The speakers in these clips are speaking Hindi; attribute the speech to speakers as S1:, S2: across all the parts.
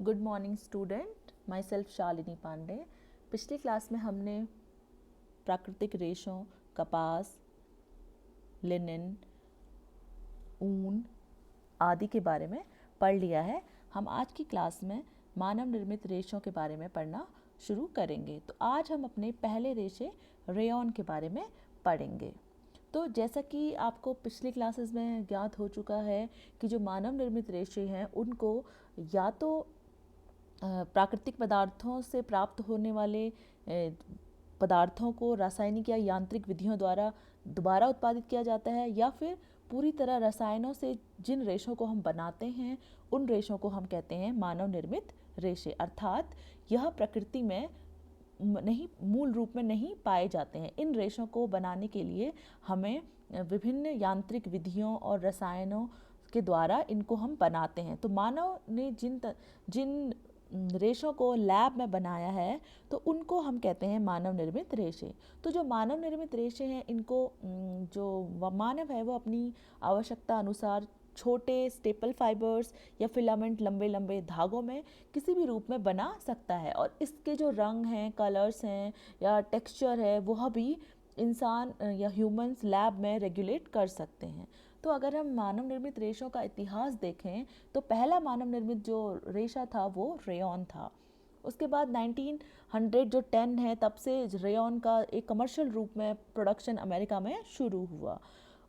S1: Good morning student, myself Shalini Pandey. पिछली क्लास में हमने प्राकृतिक रेशों, कपास, लिनन, ऊन आदि के बारे में पढ़ लिया है। हम आज की क्लास में मानव निर्मित रेशों के बारे में पढ़ना शुरू करेंगे। तो आज हम अपने पहले रेशे रेयॉन के बारे में पढ़ेंगे। तो जैसा कि आपको पिछली क्लासेस में ज्ञात हो चुका है कि जो मानव निर्मित रेशे हैं उनको या तो प्राकृतिक पदार्थों से प्राप्त होने वाले पदार्थों को रासायनिक या यांत्रिक विधियों द्वारा दोबारा उत्पादित किया जाता है, या फिर पूरी तरह रसायनों से जिन रेशों को हम बनाते हैं उन रेशों को हम कहते हैं मानव निर्मित रेशे। अर्थात यह प्रकृति में नहीं, मूल रूप में नहीं पाए जाते हैं। इन रेशों को बनाने के लिए हमें विभिन्न यांत्रिक विधियों और रसायनों के द्वारा इनको हम बनाते हैं। तो मानव ने जिन रेशों को लैब में बनाया है तो उनको हम कहते हैं मानव निर्मित रेशे। तो जो मानव निर्मित रेशे हैं इनको जो मानव है वो अपनी आवश्यकता अनुसार छोटे स्टेपल फाइबर्स या फिलामेंट लंबे लंबे धागों में किसी भी रूप में बना सकता है, और इसके जो रंग हैं, कलर्स हैं या टेक्सचर है वह भी इंसान या ह्यूमंस लैब में रेगुलेट कर सकते हैं। तो अगर हम मानव निर्मित रेशों का इतिहास देखें तो पहला मानव निर्मित जो रेशा था वो रेयॉन था। उसके बाद 1900 जो 10 है तब से रेयॉन का एक कमर्शियल रूप में प्रोडक्शन अमेरिका में शुरू हुआ।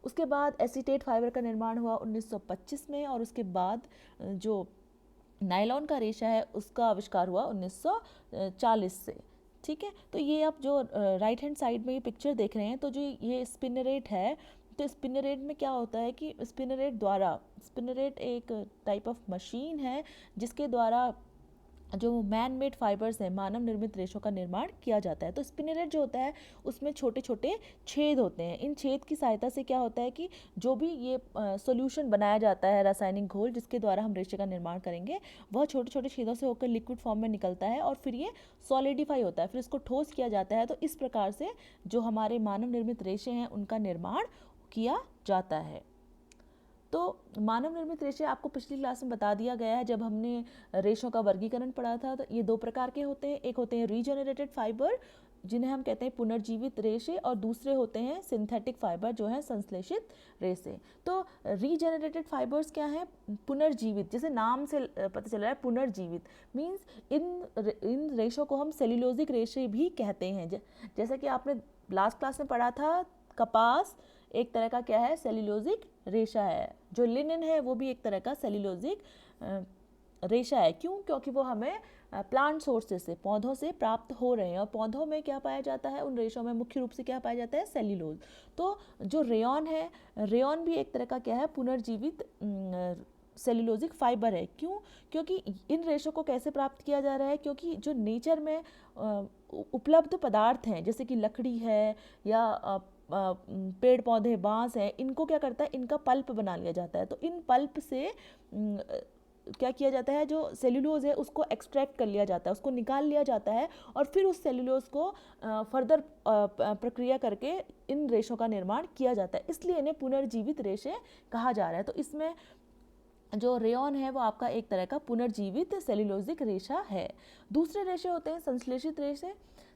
S1: उसके बाद एसीटेट फाइबर का निर्माण हुआ 1925 में, और उसके बाद जो नायलॉन का रेशा है उसका आविष्कार हुआ 1940 से। ठीक है, तो ये आप जो राइट हैंड साइड में ये पिक्चर देख रहे हैं, तो जो ये स्पिनरेट है, तो स्पिनरेट में क्या होता है कि स्पिनरेट एक टाइप ऑफ मशीन है जिसके द्वारा जो मैन मेड फाइबर्स हैं, मानव निर्मित रेशों का निर्माण किया जाता है। तो स्पिनरेट जो होता है उसमें छोटे छोटे छेद होते हैं। इन छेद की सहायता से क्या होता है कि जो भी ये सॉल्यूशन बनाया जाता है, रासायनिक घोल जिसके द्वारा हम रेशे का निर्माण करेंगे, वह छोटे छोटे छेदों से होकर लिक्विड फॉर्म में निकलता है और फिर ये सॉलिडिफाई होता है, फिर इसको ठोस किया जाता है। तो इस प्रकार से जो हमारे मानव निर्मित रेशे हैं उनका निर्माण किया जाता है। तो मानव निर्मित रेशे आपको पिछली क्लास में बता दिया गया है। जब हमने रेशों का वर्गीकरण पढ़ा था तो ये दो प्रकार के होते हैं। एक होते हैं रीजनरेटेड फाइबर जिन्हें हम कहते हैं पुनर्जीवित रेशे, और दूसरे होते हैं सिंथेटिक फाइबर जो हैं संश्लेषित रेशे। तो रीजनरेटेड फाइबर्स क्या हैं? पुनर्जीवित, जैसे नाम से पता चल रहा है पुनर्जीवित मीन्स इन रेशों को हम सेल्यूलोजिक रेशे भी कहते हैं। जैसा कि आपने लास्ट क्लास में पढ़ा था, कपास एक तरह का क्या है? सेल्यूलोजिक रेशा है। जो लिनन है वो भी एक तरह का सेल्यूलोजिक रेशा है। क्यों? क्योंकि वो हमें प्लांट सोर्सेस से, पौधों से प्राप्त हो रहे हैं, और पौधों में क्या पाया जाता है? उन रेशों में मुख्य रूप से क्या पाया जाता है? सेल्यूलोज। तो जो रेयॉन है, रेयॉन भी एक तरह का क्या है? पुनर्जीवित सेल्यूलोजिक फाइबर है। क्यों? क्योंकि इन रेशों को कैसे प्राप्त किया जा रहा है? क्योंकि जो नेचर में उपलब्ध पदार्थ हैं जैसे कि लकड़ी है या पेड़ पौधे, बांस है, इनको क्या करता है? इनका पल्प बना लिया जाता है। तो इन पल्प से क्या किया जाता है? जो सेल्यूलोज है उसको एक्सट्रैक्ट कर लिया जाता है, उसको निकाल लिया जाता है, और फिर उस सेल्यूलोज को फर्दर प्रक्रिया करके इन रेशों का निर्माण किया जाता है। इसलिए इन्हें पुनर्जीवित रेशे कहा जा रहा है। तो इसमें जो रेयॉन है वो आपका एक तरह का पुनर्जीवित सेल्यूलोजिक रेशा है। दूसरे रेशे होते हैं संश्लेषित रेशे।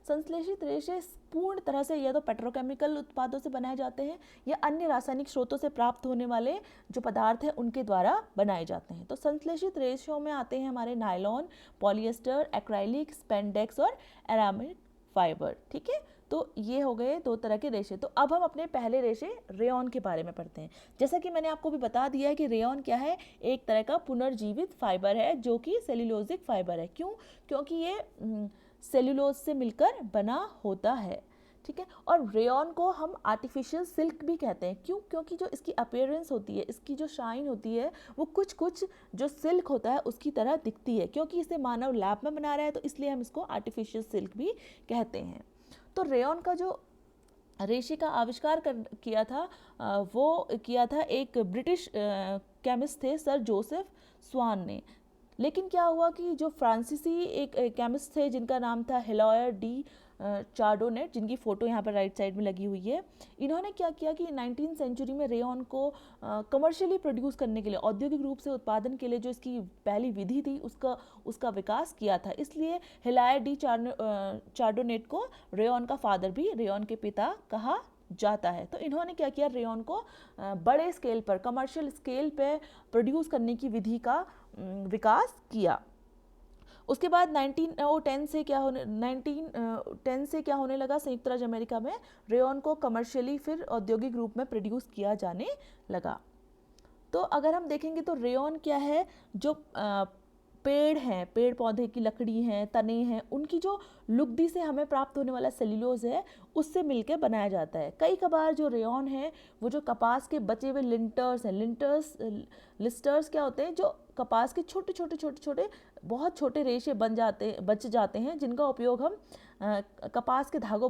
S1: संश्लेषित रेशे पूर्ण तरह से या तो पेट्रोकेमिकल उत्पादों से बनाए जाते हैं या अन्य रासायनिक स्रोतों से प्राप्त होने वाले जो पदार्थ हैं उनके द्वारा बनाए जाते हैं। तो संश्लेषित रेशों में आते हैं हमारे नायलॉन, पॉलिएस्टर, एक्राइलिक, स्पेंडेक्स और एरामिक फाइबर। ठीक है, तो ये हो गए दो तरह के रेशे। तो अब हम अपने पहले रेशे रेयॉन के बारे में पढ़ते हैं। जैसा कि मैंने आपको भी बता दिया है कि रेयॉन क्या है? एक तरह का पुनर्जीवित फाइबर है जो कि सेल्यूलोजिक फाइबर है। क्यों? क्योंकि ये सेल्यूलोज से मिलकर बना होता है। ठीक है, और रेयॉन को हम आर्टिफिशियल सिल्क भी कहते हैं। क्यों? क्योंकि जो इसकी अपीयरेंस होती है, इसकी जो शाइन होती है, वो कुछ कुछ जो सिल्क होता है उसकी तरह दिखती है। क्योंकि इसे मानव लैब में बना रहा है तो इसलिए हम इसको आर्टिफिशियल सिल्क भी कहते हैं। तो रेयॉन का जो रेशे का आविष्कार किया था वो किया था एक ब्रिटिश केमिस्ट थे, सर जोसेफ स्वान ने। लेकिन क्या हुआ कि जो फ्रांसीसी एक केमिस्ट थे जिनका नाम था हिलॉयर डी चार्डोनेट, जिनकी फ़ोटो यहाँ पर राइट साइड में लगी हुई है, इन्होंने क्या किया कि 19वीं सेंचुरी में रेयॉन को कमर्शियली प्रोड्यूस करने के लिए, औद्योगिक रूप से उत्पादन के लिए जो इसकी पहली विधि थी उसका विकास किया था। इसलिए हिलायर डी चार्डोनेट को रेयॉन का फादर भी, रेयॉन के पिता कहा जाता है। तो इन्होंने क्या किया, रेयॉन को बड़े स्केल पर, कमर्शियल स्केल पे प्रोड्यूस करने की विधि का विकास किया। उसके बाद 1910 से क्या होने लगा, संयुक्त राज्य अमेरिका में रेयॉन को कमर्शियली फिर औद्योगिक रूप में प्रोड्यूस किया जाने लगा। तो अगर हम देखेंगे तो रेयॉन क्या है, जो पेड़ हैं, पेड़ पौधे की लकड़ी हैं, तने हैं, उनकी जो लुगदी से हमें प्राप्त होने वाला सेल्यूलोज है उससे मिलकर बनाया जाता है। कई कबार जो रेयॉन है वो जो कपास के बचे हुए लिंटर्स हैं, लिस्टर्स क्या होते हैं, जो कपास के छोटे छोटे बहुत छोटे रेशे बच जाते हैं, जिनका उपयोग हम कपास के धागे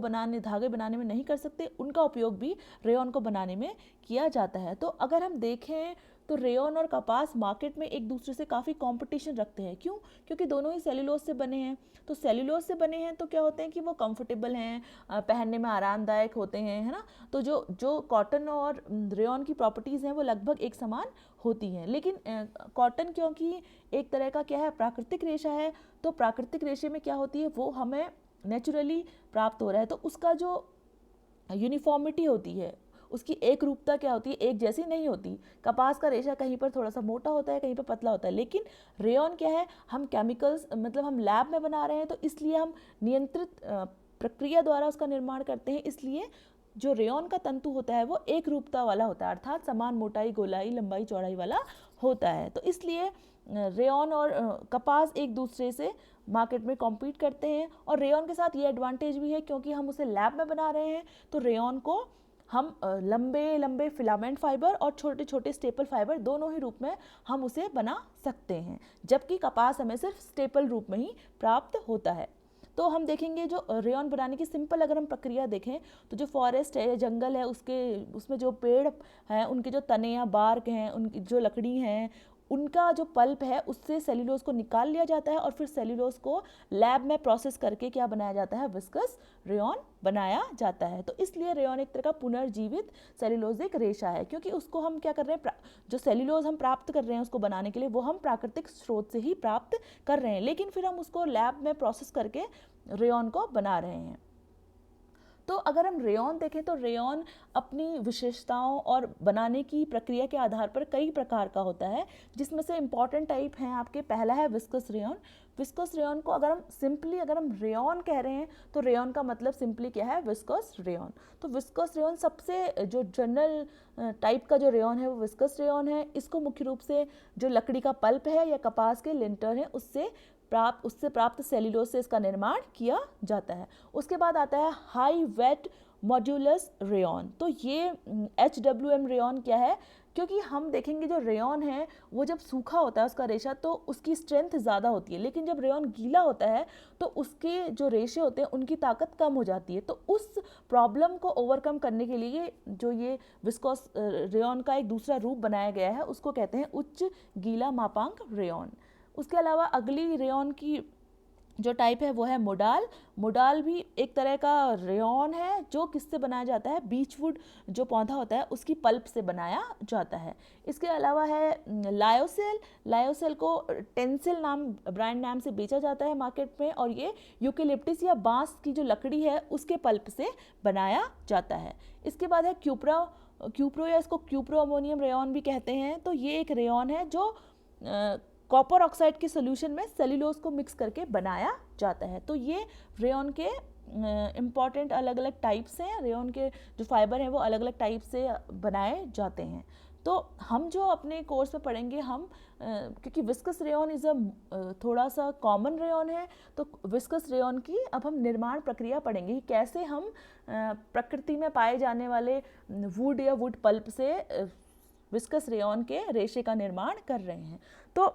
S1: बनाने में नहीं कर सकते, उनका उपयोग भी रेयॉन को बनाने में किया जाता है। तो अगर हम देखें तो रेयॉन और कपास मार्केट में एक दूसरे से काफ़ी कंपटीशन रखते हैं। क्यों? क्योंकि दोनों ही सेल्यूलोज से बने हैं। तो सेल्यूलोज से बने हैं तो क्या होते हैं कि वो कंफर्टेबल हैं, पहनने में आरामदायक होते हैं, है ना। तो जो कॉटन और रेयॉन की प्रॉपर्टीज़ हैं वो लगभग एक समान होती हैं। लेकिन कॉटन क्योंकि एक तरह का क्या है, प्राकृतिक रेशा है, तो प्राकृतिक रेशे में क्या होती है, वो हमें नेचुरली प्राप्त हो रहा है, तो उसका जो यूनिफॉर्मिटी होती है, उसकी एक रूपता क्या होती है, एक जैसी नहीं होती। कपास का रेशा कहीं पर थोड़ा सा मोटा होता है, कहीं पर पतला होता है, लेकिन रेयॉन क्या है, हम केमिकल्स, मतलब हम लैब में बना रहे हैं, तो इसलिए हम नियंत्रित प्रक्रिया द्वारा उसका निर्माण करते हैं। इसलिए जो रेयॉन का तंतु होता है वो एक रूपता वाला होता है, अर्थात समान मोटाई, गोलाई, लंबाई, चौड़ाई वाला होता है। तो इसलिए रेयॉन और कपास एक दूसरे से मार्केट में कॉम्पीट करते हैं। और रेयॉन के साथ ये एडवांटेज भी है, क्योंकि हम उसे लैब में बना रहे हैं, तो रेयॉन को हम लंबे फिलामेंट फाइबर और छोटे छोटे स्टेपल फाइबर दोनों ही रूप में हम उसे बना सकते हैं, जबकि कपास हमें सिर्फ स्टेपल रूप में ही प्राप्त होता है। तो हम देखेंगे जो रेयॉन बनाने की सिंपल अगर हम प्रक्रिया देखें तो जो फॉरेस्ट है, जंगल है, उसमें जो पेड़ हैं, उनके जो तने या बार्क हैं, उनकी जो लकड़ी हैं, उनका जो पल्प है उससे सेल्यूलोज को निकाल लिया जाता है और फिर सेल्यूलोज को लैब में प्रोसेस करके क्या बनाया जाता है, विस्कस रेयॉन बनाया जाता है। तो इसलिए रेयॉन एक तरह का पुनर्जीवित सेल्यूलोजिक रेशा है, क्योंकि उसको हम क्या कर रहे हैं, जो सेल्यूलोज हम प्राप्त कर रहे हैं उसको बनाने के लिए, वो हम प्राकृतिक स्रोत से ही प्राप्त कर रहे हैं, लेकिन फिर हम उसको लैब में प्रोसेस करके रेयॉन को बना रहे हैं। तो अगर हम रेयॉन देखें तो रेयॉन अपनी विशेषताओं और बनाने की प्रक्रिया के आधार पर कई प्रकार का होता है, जिसमें से इम्पॉर्टेंट टाइप हैं आपके, पहला है विस्कस रेयॉन। विस्कस रेयॉन को अगर हम रेयॉन कह रहे हैं तो रेयॉन का मतलब सिंपली क्या है, विस्कस रेयॉन। तो विस्कस रेयॉन सबसे जो जनरल टाइप का जो रेयॉन है वो विस्कस रेयॉन है। इसको मुख्य रूप से जो लकड़ी का पल्प है या कपास के लिंटर है उससे प्राप्त सेल्यूलोज से इसका निर्माण किया जाता है। उसके बाद आता है हाई वेट मॉड्यूलस रेयॉन। तो ये HWM रेयॉन क्या है, क्योंकि हम देखेंगे जो रेयॉन है वो जब सूखा होता है उसका रेशा तो उसकी स्ट्रेंथ ज़्यादा होती है, लेकिन जब रेयॉन गीला होता है तो उसके जो रेशे होते हैं उनकी ताकत कम हो जाती है। तो उस प्रॉब्लम को ओवरकम करने के लिए जो ये विस्कोस रेयॉन का एक दूसरा रूप बनाया गया है उसको कहते हैं उच्च गीला मापांक रेयॉन। उसके अलावा अगली रेयॉन की जो टाइप है वो है मोडाल। मोडाल भी एक तरह का रेयॉन है जो किससे बनाया जाता है, बीचवुड जो पौधा होता है उसकी पल्प से बनाया जाता है। इसके अलावा है लायोसेल। लायोसेल को टेंसिल ब्रांड नाम से बेचा जाता है मार्केट में, और ये यूकेलिप्टिस या बांस की जो लकड़ी है उसके पल्प से बनाया जाता है। इसके बाद है क्यूप्रो या इसको क्यूप्रो अमोनियम रेयॉन भी कहते हैं। तो ये एक रेयॉन है जो कॉपर ऑक्साइड के सोल्यूशन में सेल्यूलोज को मिक्स करके बनाया जाता है। तो ये रेयॉन के इम्पॉर्टेंट अलग अलग टाइप्स हैं। रेयॉन के जो फाइबर हैं वो अलग अलग टाइप से बनाए जाते हैं। तो हम जो अपने कोर्स में पढ़ेंगे क्योंकि विस्कस रेयॉन इज़ थोड़ा सा कॉमन रेयॉन है, तो विस्कस रेयॉन की अब हम निर्माण प्रक्रिया पढ़ेंगे, कैसे हम प्रकृति में पाए जाने वाले वुड या वुड पल्प से विस्कस रेयॉन के रेशे का निर्माण कर रहे हैं। तो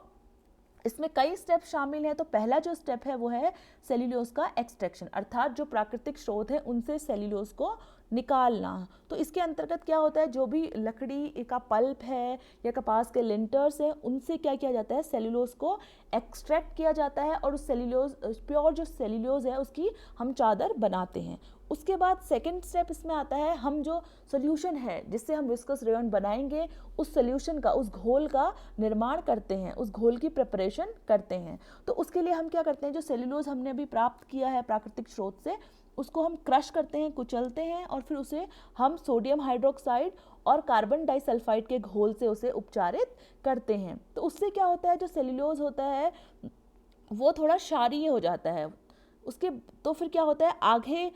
S1: इसमें कई स्टेप शामिल हैं। तो पहला जो स्टेप है वो है सेल्यूलोज का एक्सट्रैक्शन, अर्थात जो प्राकृतिक स्रोत है उनसे सेल्यूलोज को निकालना। तो इसके अंतर्गत क्या होता है, जो भी लकड़ी का पल्प है या कपास के लिंटर्स हैं, उनसे क्या किया जाता है, सेल्यूलोज को एक्सट्रैक्ट किया जाता है और उस सेल्यूलोज, प्योर जो सेल्यूलोज है उसकी हम चादर बनाते हैं। उसके बाद सेकंड स्टेप इसमें आता है, हम जो सोल्यूशन है जिससे हम विस्कस रेयन बनाएंगे, उस सोल्यूशन का, उस घोल का निर्माण करते हैं, उस घोल की प्रिपरेशन करते हैं। तो उसके लिए हम क्या करते हैं, जो सेल्यूलोज हमने अभी प्राप्त किया है प्राकृतिक स्रोत से, उसको हम क्रश करते हैं, कुचलते हैं और फिर उसे हम सोडियम हाइड्रोक्साइड और कार्बन डाइसल्फाइड के घोल से उसे उपचारित करते हैं। तो उससे क्या होता है, जो सेल्यूलोज होता है वो थोड़ा क्षारीय हो जाता है। उसके तो फिर क्या होता है, आगे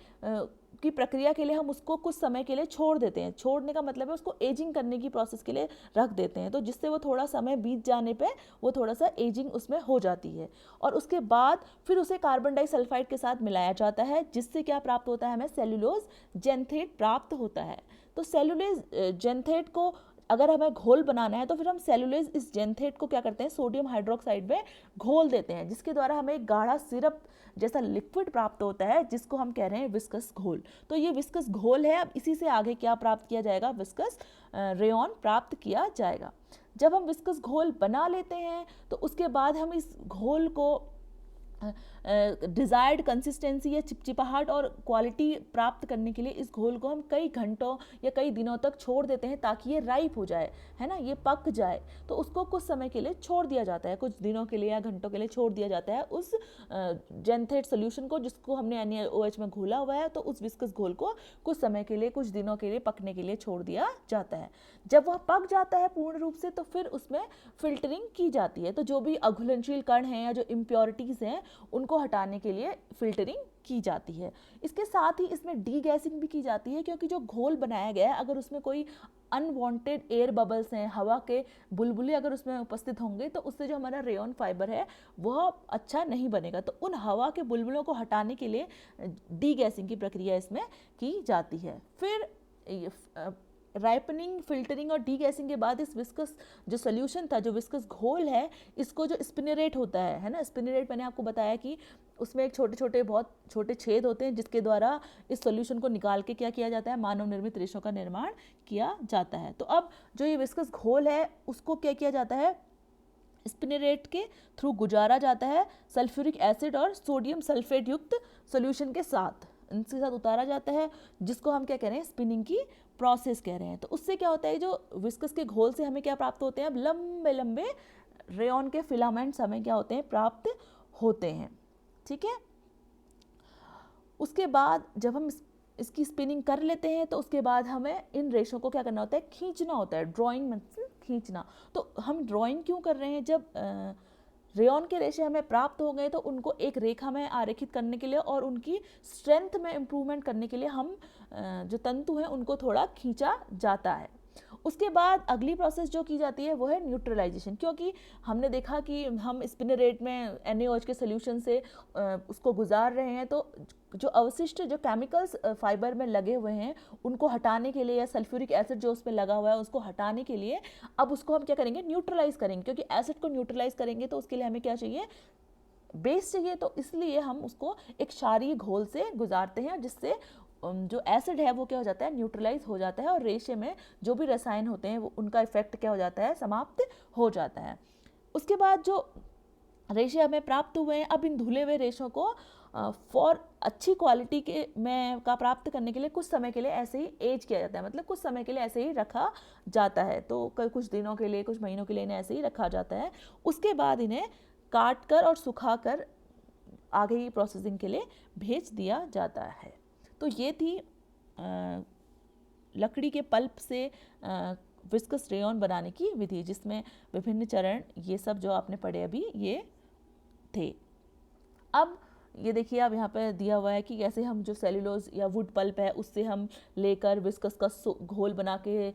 S1: की प्रक्रिया के लिए हम उसको कुछ समय के लिए छोड़ देते हैं। छोड़ने का मतलब है उसको एजिंग करने की प्रोसेस के लिए रख देते हैं, तो जिससे वो थोड़ा समय बीत जाने पे वो थोड़ा सा एजिंग उसमें हो जाती है। और उसके बाद फिर उसे कार्बन डाइसल्फाइड के साथ मिलाया जाता है, जिससे क्या प्राप्त होता है, हमें सेल्यूलोज जेंथेट प्राप्त होता है। तो सेल्यूलोज जेंथेट को अगर हमें घोल बनाना है तो फिर हम सेल्यूलोज इस जेंथेट को क्या करते हैं, सोडियम हाइड्रोक्साइड में घोल देते हैं, जिसके द्वारा हमें एक गाढ़ा सिरप जैसा लिक्विड प्राप्त होता है, जिसको हम कह रहे हैं विस्कस घोल। तो ये विस्कस घोल है। अब इसी से आगे क्या प्राप्त किया जाएगा, विस्कस रेयन प्राप्त किया जाएगा। जब हम विस्कस घोल बना लेते हैं तो उसके बाद हम इस घोल को डिज़ायर्ड कंसिस्टेंसी या चिपचिपाहट और क्वालिटी प्राप्त करने के लिए इस घोल को हम कई घंटों या कई दिनों तक छोड़ देते हैं, ताकि ये राइप हो जाए, है ना, ये पक जाए। तो उसको कुछ समय के लिए छोड़ दिया जाता है, कुछ दिनों के लिए या घंटों के लिए छोड़ दिया जाता है उस जेंथेट सोल्यूशन को, जिसको हमने NaOH में घोला हुआ है। तो उस विस्कस घोल को कुछ समय के लिए, कुछ दिनों के लिए पकने के लिए छोड़ दिया जाता है। जब वह पक जाता है पूर्ण रूप से, तो फिर उसमें फिल्टरिंग की जाती है। तो जो भी अघुलनशील कण हैं या जो इम्प्योरिटीज़ हैं, उनको हटाने के लिए फिल्टरिंग की जाती है। इसके साथ ही इसमें डी गैसिंग भी की जाती है, क्योंकि जो घोल बनाया गया है, अगर उसमें कोई अनवांटेड एयर बबल्स हैं, हवा के बुलबुले अगर उसमें उपस्थित होंगे, तो उससे जो हमारा रेयन फाइबर है वह अच्छा नहीं बनेगा। तो उन हवा के बुलबुलों को हटाने के लिए डी गैसिंग की प्रक्रिया इसमें की जाती है। फिर राइपनिंग, फिल्टरिंग और डी गैसिंग के बाद इस विस्कस जो सोल्यूशन था, जो विस्कस घोल है, इसको जो स्पिनरेट होता है ना, स्पिनरेट मैंने आपको बताया कि उसमें एक छोटे छोटे, बहुत छोटे छेद होते हैं, जिसके द्वारा इस सोल्यूशन को निकाल के क्या किया जाता है, मानव निर्मित रेशों का निर्माण किया जाता है। तो अब जो ये विस्कस घोल है उसको क्या किया जाता है, स्पिनरेट के थ्रू गुजारा जाता है, सल्फ्यूरिक एसिड और सोडियम सल्फेट युक्त सोल्यूशन के साथ, इनके साथ उतारा जाता है, जिसको हम क्या कह रहे हैं, स्पिनिंग की प्रोसेस कह रहे हैं। तो उससे क्या होता है, जो विस्कस के घोल से हमें क्या प्राप्त होते हैं, अब लंबे लंबे रेयन के फिलामेंट्स हमें क्या होते हैं, प्राप्त होते हैं। ठीक है। उसके बाद जब हम इसकी स्पिनिंग कर लेते हैं, तो उसके बाद हमें इन रेशों को क्या करना होता है, खींचना होता है। ड्राइंग मतलब खींचना। तो हम ड्राइंग क्यों कर रहे हैं, जब रेयन के रेशे हमें प्राप्त हो गए, तो उनको एक रेखा में आरेखित करने के लिए और उनकी स्ट्रेंथ में इम्प्रूवमेंट करने के लिए हम जो तंतु हैं उनको थोड़ा खींचा जाता है। उसके बाद अगली प्रोसेस जो की जाती है वो है न्यूट्रलाइजेशन, क्योंकि हमने देखा कि हम स्पिनरेट में NaOH के सोल्यूशन से उसको गुजार रहे हैं, तो जो अवशिष्ट जो केमिकल्स फाइबर में लगे हुए हैं उनको हटाने के लिए, या सल्फ्यूरिक एसिड जो उस पर लगा हुआ है उसको हटाने के लिए, अब उसको हम क्या करेंगे, न्यूट्रलाइज करेंगे। क्योंकि एसिड को न्यूट्रलाइज करेंगे तो उसके लिए हमें क्या चाहिए, बेस चाहिए। तो इसलिए हम उसको एक क्षारीय घोल से गुजारते हैं, जिससे जो एसिड है वो क्या हो जाता है, न्यूट्रलाइज हो जाता है, और रेशे में जो भी रसायन होते हैं वो उनका इफेक्ट क्या हो जाता है, समाप्त हो जाता है। उसके बाद जो रेशे हमें प्राप्त हुए हैं, अब इन धुले हुए रेशों को फॉर अच्छी क्वालिटी के में का प्राप्त करने के लिए कुछ समय के लिए ऐसे ही एज किया जाता है, मतलब कुछ समय के लिए ऐसे ही रखा जाता है। तो कुछ दिनों के लिए, कुछ महीनों के लिए इन्हें ऐसे ही रखा जाता है। उसके बाद इन्हें काट कर और सुखा कर आगे की प्रोसेसिंग के लिए भेज दिया जाता है। तो ये थी लकड़ी के पल्प से विस्कस रेयन बनाने की विधि, जिसमें विभिन्न चरण, ये सब जो आपने पढ़े अभी, ये थे। अब ये देखिए, अब यहाँ पे दिया हुआ है कि कैसे हम जो सेल्यूलोज या वुड पल्प है उससे हम लेकर विस्कस का घोल बना के,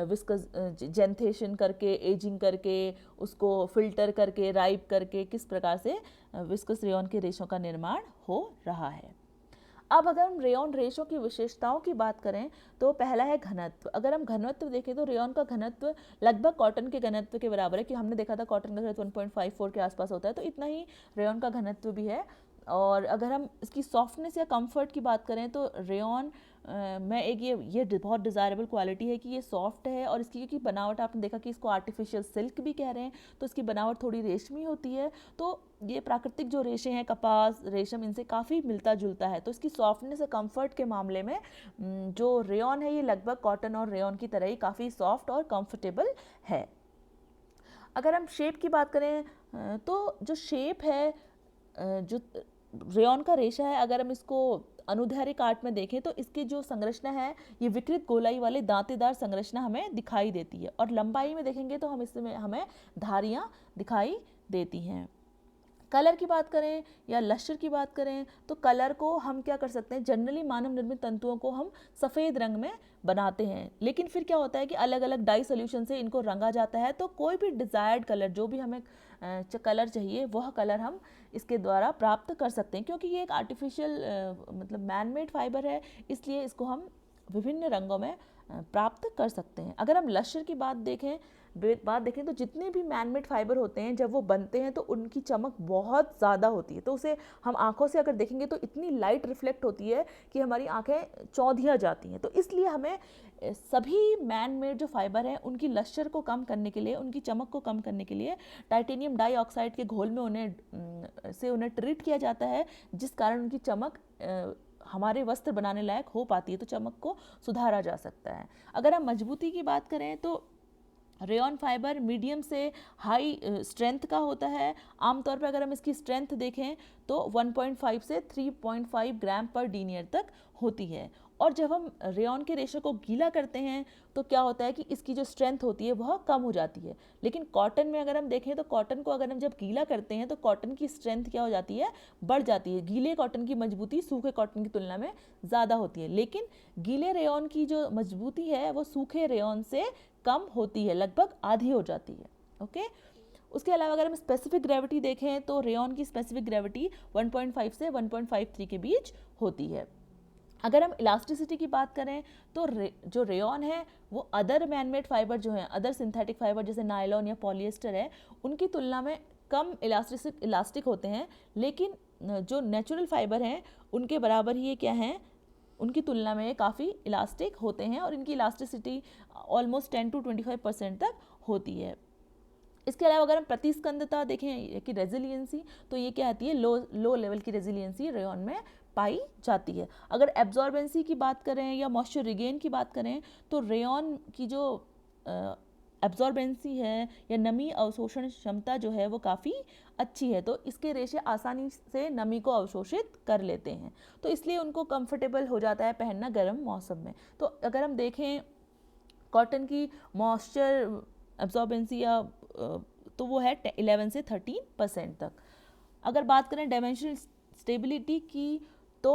S1: विस्कस जेंथेशन करके, एजिंग करके, उसको फिल्टर करके, राइप करके, किस प्रकार से विस्कस रेयन के रेशों का निर्माण हो रहा है। अब अगर हम रेयन रेशों की विशेषताओं की बात करें, तो पहला है घनत्व। अगर हम घनत्व देखें तो रेयन का घनत्व लगभग कॉटन के घनत्व के बराबर है, कि हमने देखा था कॉटन का घनत्व 1.54 के आसपास होता है, तो इतना ही रेयन का घनत्व भी है। और अगर हम इसकी सॉफ्टनेस या कंफर्ट की बात करें, तो रेयन मैं एक ये बहुत डिज़ायरेबल क्वालिटी है कि ये सॉफ्ट है, और इसकी क्योंकि बनावट आपने देखा कि इसको आर्टिफिशियल सिल्क भी कह रहे हैं, तो इसकी बनावट थोड़ी रेशमी होती है। तो ये प्राकृतिक जो रेशे हैं, कपास, रेशम, इनसे काफ़ी मिलता जुलता है। तो इसकी सॉफ्टनेस और कंफर्ट के मामले में जो रेयॉन है ये लगभग कॉटन और रेयॉन की तरह ही काफ़ी सॉफ्ट और कंफर्टेबल है। अगर हम शेप की बात करें तो जो शेप है, जो रेयॉन का रेशा है, अगर हम इसको अनुदैर्घ्य काट में देखें तो इसकी जो संरचना है ये विकृत गोलाई वाले दांतेदार संरचना हमें दिखाई देती है, और लंबाई में देखेंगे तो हम इसमें हमें धारियां दिखाई देती हैं। कलर की बात करें या लश्कर की बात करें तो कलर को हम क्या कर सकते हैं, जनरली मानव निर्मित तंतुओं को हम सफ़ेद रंग में बनाते हैं, लेकिन फिर क्या होता है कि अलग अलग डाई सोल्यूशन से इनको रंगा जाता है। तो कोई भी डिज़ायर्ड कलर, जो भी हमें कलर चाहिए, वह कलर हम इसके द्वारा प्राप्त कर सकते हैं, क्योंकि ये एक आर्टिफिशियल मतलब मैनमेड फाइबर है, इसलिए इसको हम विभिन्न रंगों में प्राप्त कर सकते हैं। अगर हम लश्कर की बात देखें तो जितने भी मैनमेड फाइबर होते हैं, जब वो बनते हैं तो उनकी चमक बहुत ज़्यादा होती है। तो उसे हम आंखों से अगर देखेंगे तो इतनी लाइट रिफ्लेक्ट होती है कि हमारी आंखें चौंधिया जाती हैं। तो इसलिए हमें सभी मैनमेड जो फाइबर हैं उनकी लश्कर को कम करने के लिए, उनकी चमक को कम करने के लिए टाइटेनियम डाइऑक्साइड के घोल में उन्हें ट्रीट किया जाता है, जिस कारण उनकी चमक हमारे वस्त्र बनाने लायक हो पाती है, तो चमक को सुधारा जा सकता है। अगर हम मजबूती की बात करें तो रेयॉन फाइबर मीडियम से हाई स्ट्रेंथ का होता है। आमतौर पर अगर हम इसकी स्ट्रेंथ देखें तो 1.5 से 3.5 ग्राम पर डीनियर तक होती है। और जब हम रेयॉन के रेशे को गीला करते हैं तो क्या होता है कि इसकी जो स्ट्रेंथ होती है वह कम हो जाती है। लेकिन कॉटन में अगर हम देखें तो कॉटन को अगर हम जब गीला करते हैं तो कॉटन की स्ट्रेंथ क्या हो जाती है, बढ़ जाती है। गीले कॉटन की मजबूती सूखे कॉटन की तुलना में ज़्यादा होती है, लेकिन गीले रेयॉन की जो मजबूती है वो सूखे रेयॉन से कम होती है, लगभग आधी हो जाती है। ओके, उसके अलावा अगर हम स्पेसिफिक ग्रेविटी देखें तो रेयॉन की स्पेसिफिक ग्रेविटी 1.5 से 1.53 के बीच होती है। अगर हम इलास्टिसिटी की बात करें तो जो रेयॉन है वो अदर मैनमेड फाइबर जो हैं, अदर सिंथेटिक फाइबर जैसे नायलॉन या पॉलिएस्टर है, उनकी तुलना में कम इलास्टिक होते हैं। लेकिन जो नेचुरल फाइबर हैं उनके बराबर ही ये क्या हैं, उनकी तुलना में काफ़ी इलास्टिक होते हैं, और इनकी इलास्टिसिटी ऑलमोस्ट 10 to 25% तक होती है। इसके अलावा अगर हम प्रतिस्कंदता देखें कि रेजिलियंसी, तो ये क्या आती है, लो लेवल की रेजिलियंसी रेयॉन में पाई जाती है। अगर एब्जॉर्बेंसी की बात करें या मॉइस्चर रिगेन की बात करें तो रेयॉन की जो एब्जॉर्बेंसी है या नमी अवशोषण क्षमता जो है वो काफ़ी अच्छी है। तो इसके रेशे आसानी से नमी को अवशोषित कर लेते हैं, तो इसलिए उनको कंफर्टेबल हो जाता है पहनना गर्म मौसम में। तो अगर हम देखें कॉटन की मॉइस्चर एब्जॉर्बेंसी या तो वो है 11 से 13% तक। अगर बात करें डायमेंशनल स्टेबिलिटी की तो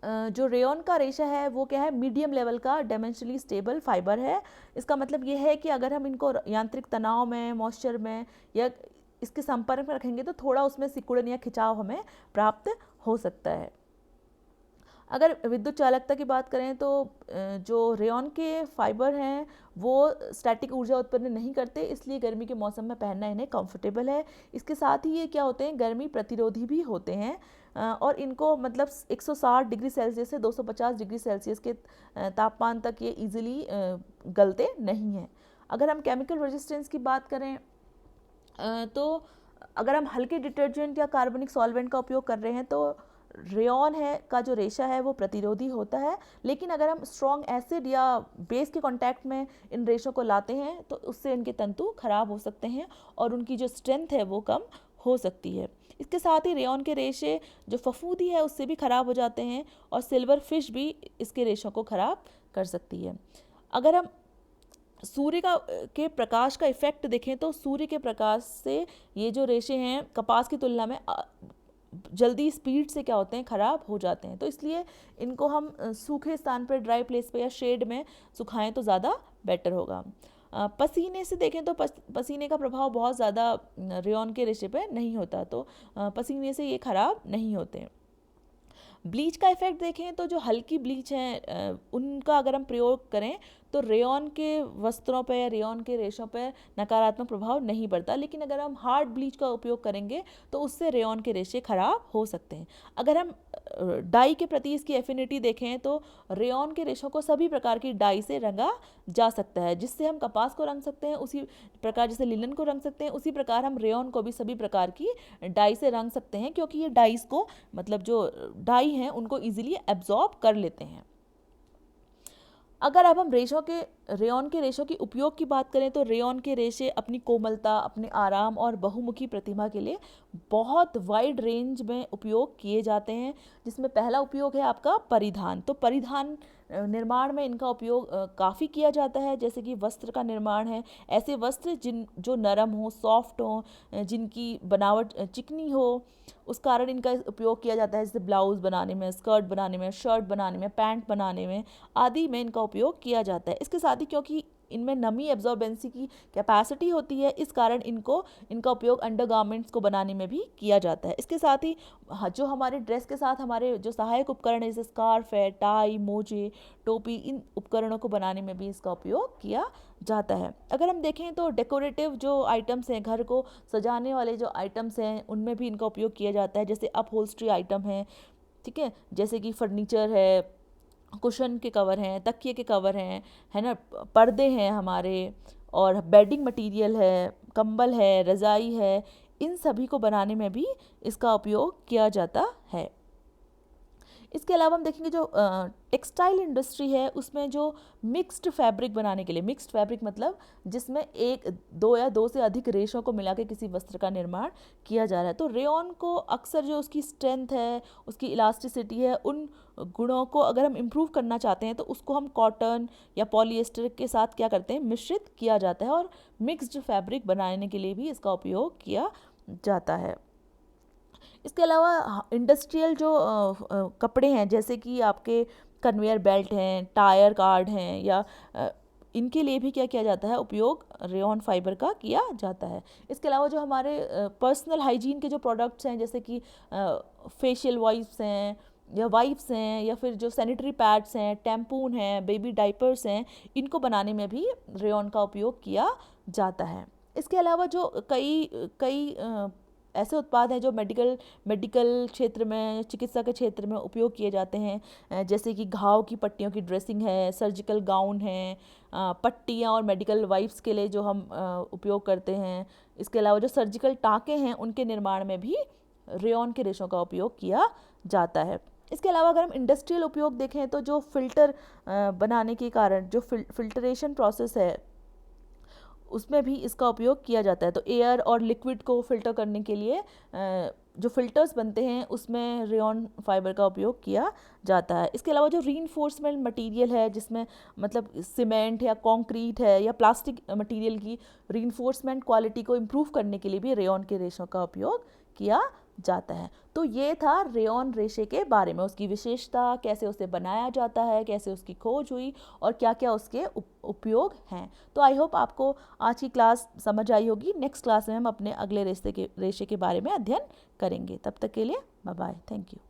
S1: जो रेयॉन का रेशा है वो क्या है, मीडियम लेवल का डायमेंशनली स्टेबल फाइबर है। इसका मतलब ये है कि अगर हम इनको यांत्रिक तनाव में, मॉइस्चर में या इसके संपर्क में रखेंगे तो थोड़ा उसमें सिकुड़न या खिंचाव हमें प्राप्त हो सकता है। अगर विद्युत चालकता की बात करें तो जो रेयॉन के फाइबर हैं वो स्टैटिक ऊर्जा उत्पन्न नहीं करते, इसलिए गर्मी के मौसम में पहनना इन्हें कंफर्टेबल है। इसके साथ ही ये क्या होते हैं, गर्मी प्रतिरोधी भी होते हैं, और इनको मतलब 160 डिग्री सेल्सियस से 250 डिग्री सेल्सियस के तापमान तक ये इजीली गलते नहीं हैं। अगर हम केमिकल रेजिस्टेंस की बात करें तो अगर हम हल्के डिटर्जेंट या कार्बनिक सॉल्वेंट का उपयोग कर रहे हैं तो रेयॉन है का जो रेशा है वो प्रतिरोधी होता है। लेकिन अगर हम स्ट्रॉन्ग एसिड या बेस के कांटेक्ट में इन रेशों को लाते हैं तो उससे इनके तंतु खराब हो सकते हैं और उनकी जो स्ट्रेंथ है वो कम हो सकती है। इसके साथ ही रेयॉन के रेशे जो फफूंदी है उससे भी खराब हो जाते हैं, और सिल्वर फिश भी इसके रेशों को खराब कर सकती है। अगर हम सूर्य के प्रकाश का इफेक्ट देखें तो सूर्य के प्रकाश से ये जो रेशे हैं कपास की तुलना में जल्दी स्पीड से क्या होते हैं, ख़राब हो जाते हैं। तो इसलिए इनको हम सूखे स्थान पर, ड्राई प्लेस पे या शेड में सुखाएं तो ज़्यादा बेटर होगा। पसीने से देखें तो पसीने का प्रभाव बहुत ज़्यादा रेयॉन के रेशे पे नहीं होता, तो पसीने से ये ख़राब नहीं होते। ब्लीच का इफेक्ट देखें तो जो हल्की ब्लीच है उनका अगर हम प्रयोग करें तो रेयॉन के वस्त्रों पे या रेयॉन के रेशों पे नकारात्मक प्रभाव नहीं पड़ता, लेकिन अगर हम हार्ड ब्लीच का उपयोग करेंगे तो उससे रेयॉन के रेशे खराब हो सकते हैं। अगर हम डाई के प्रति इसकी एफिनिटी देखें तो रेयॉन के रेशों को सभी प्रकार की डाई से रंगा जा सकता है, जिससे हम कपास को रंग सकते हैं उसी प्रकार जैसे लिनन को रंग सकते हैं, उसी प्रकार हम रेयॉन को भी सभी प्रकार की डाई से रंग सकते हैं, क्योंकि ये डाइस को मतलब जो डाई हैं उनको इजीली एब्जॉर्ब कर लेते हैं। अगर अब हम रेयॉन के रेशों की उपयोग की बात करें तो रेयॉन के रेशे अपनी कोमलता, अपने आराम और बहुमुखी प्रतिभा के लिए बहुत वाइड रेंज में उपयोग किए जाते हैं, जिसमें पहला उपयोग है आपका परिधान। तो परिधान निर्माण में इनका उपयोग काफ़ी किया जाता है, जैसे कि वस्त्र का निर्माण है, ऐसे वस्त्र जो नरम हो, सॉफ्ट हो, जिनकी बनावट चिकनी हो, उस कारण इनका उपयोग किया जाता है, जैसे ब्लाउज़ बनाने में, स्कर्ट बनाने में, शर्ट बनाने में, पैंट बनाने में आदि में इनका उपयोग किया जाता है। इसके साथ ही क्योंकि इनमें नमी एब्जॉर्बेंसी की कैपेसिटी होती है, इस कारण इनका उपयोग अंडरगारमेंट्स को बनाने में भी किया जाता है। इसके साथ ही जो हमारे ड्रेस के साथ हमारे जो सहायक उपकरण है, जैसे स्कार्फ है, टाई, मोजे, टोपी, इन उपकरणों को बनाने में भी इसका उपयोग किया जाता है। अगर हम देखें तो डेकोरेटिव जो आइटम्स हैं, घर को सजाने वाले जो आइटम्स हैं, उनमें भी इनका उपयोग किया जाता है, जैसे अपहोल्स्ट्री आइटम है, ठीक है, जैसे कि फर्नीचर है, कुशन के कवर हैं, तकिए के कवर हैं, है ना, पर्दे हैं हमारे, और बेडिंग मटेरियल है, कंबल है, रज़ाई है, इन सभी को बनाने में भी इसका उपयोग किया जाता है। इसके अलावा हम देखेंगे जो टेक्सटाइल इंडस्ट्री है उसमें जो मिक्स्ड फैब्रिक बनाने के लिए, मिक्स्ड फैब्रिक मतलब जिसमें एक, दो या दो से अधिक रेशों को मिला के किसी वस्त्र का निर्माण किया जा रहा है, तो रेयॉन को अक्सर जो उसकी स्ट्रेंथ है, उसकी इलास्टिसिटी है, उन गुणों को अगर हम इम्प्रूव करना चाहते हैं तो उसको हम कॉटन या पॉलिएस्टर के साथ क्या करते हैं, मिश्रित किया जाता है, और मिक्स्ड फैब्रिक बनाने के लिए भी इसका उपयोग किया जाता है। इसके अलावा इंडस्ट्रियल जो कपड़े हैं, जैसे कि आपके कन्वेयर बेल्ट हैं, टायर कार्ड हैं, या इनके लिए भी क्या किया जाता है, उपयोग रेयॉन फाइबर का किया जाता है। इसके अलावा जो हमारे पर्सनल हाइजीन के जो प्रोडक्ट्स हैं, जैसे कि फेशियल वाइप्स हैं या फिर जो सैनिटरी पैड्स हैं, टैम्पून हैं, बेबी डाइपर्स हैं, इनको बनाने में भी रेयॉन का उपयोग किया जाता है। इसके अलावा जो कई ऐसे उत्पाद हैं जो मेडिकल क्षेत्र में, चिकित्सा के क्षेत्र में उपयोग किए जाते हैं, जैसे कि घाव की पट्टियों की ड्रेसिंग है, सर्जिकल गाउन है, पट्टियाँ और मेडिकल वाइप्स के लिए जो हम उपयोग करते हैं। इसके अलावा जो सर्जिकल टाँके हैं उनके निर्माण में भी रेयॉन के रेशों का उपयोग किया जाता है। इसके अलावा अगर हम इंडस्ट्रियल उपयोग देखें तो जो फिल्टर बनाने के कारण जो फिल्टरेशन प्रोसेस है उसमें भी इसका उपयोग किया जाता है। तो एयर और लिक्विड को फिल्टर करने के लिए जो फिल्टर्स बनते हैं उसमें रेयॉन फाइबर का उपयोग किया जाता है। इसके अलावा जो रीइंफोर्समेंट मटेरियल है, जिसमें मतलब सीमेंट या कंक्रीट है या प्लास्टिक मटेरियल की रीइंफोर्समेंट क्वालिटी को इम्प्रूव करने के लिए भी रेयॉन के रेशों का उपयोग किया जाता है। तो ये था रेयॉन रेशे के बारे में, उसकी विशेषता, कैसे उसे बनाया जाता है, कैसे उसकी खोज हुई और क्या क्या उसके उपयोग हैं। तो आई होप आपको आज की क्लास समझ आई होगी। नेक्स्ट क्लास में हम अपने अगले रेशे के बारे में अध्ययन करेंगे। तब तक के लिए बाय बाय, थैंक यू।